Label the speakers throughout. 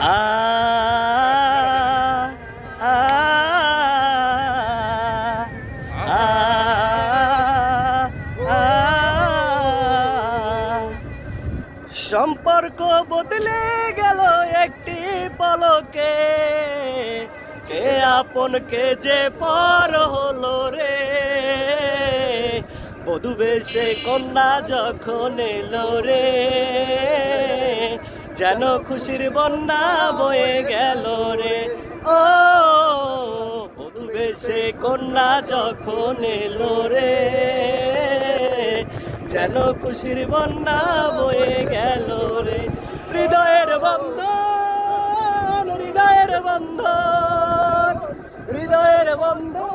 Speaker 1: আ আ আ আ সম্পর্ক বদলে গেল একটি পলকে, কে আপন কে যে পর হলো রে। বধূ বেশে কন্যা যখন এলো রে, যেন খুশির বন্যা বয়ে গেল রে। ও বধূ বেশে কন্যা যখন এলো রে, যেন খুশির বন্যা বয়ে গেল রে। হৃদয়ের বন্ধন, হৃদয়ের বন্ধন, হৃদয়ের বন্ধন,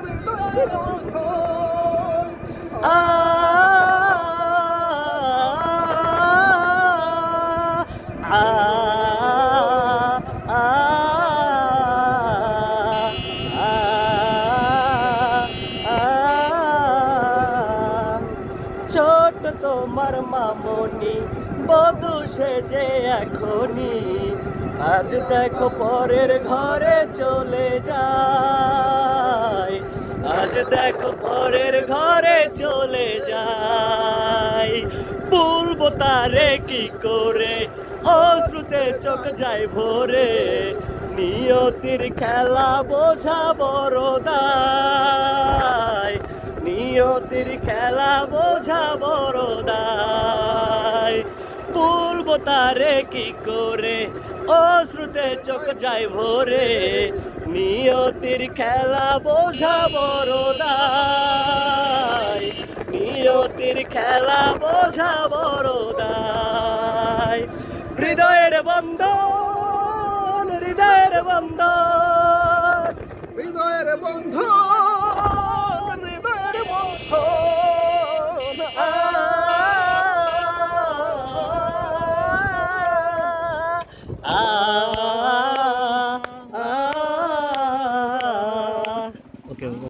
Speaker 1: হৃদয়ের বন্ধন। আ আ আ ছোট তোমার মামনি বধূ সেজে এখনি, আজ দেখো পরের ঘরে চলে যায়, আজ দেখো পরের ঘরে চলে যায়। বলবো তারে কি করে, অশ্রুতে চোখ যায় ভরে, নিয়তির খেলা বোঝা বড় দায়, নিয়তির খেলা বোঝা বড় দায়। বলবো তারে কি করে, অশ্রুতে চোখ যায় ভরে, নিয়তির খেলা বোঝা বড় দায়, নিয়তির খেলা বোঝা বড় দায়। হৃদয়ের বন্ধন, হৃদয়ের বন্ধন,
Speaker 2: হৃদয়ের বন্ধন, হৃদয়ের বন্ধন।
Speaker 1: আ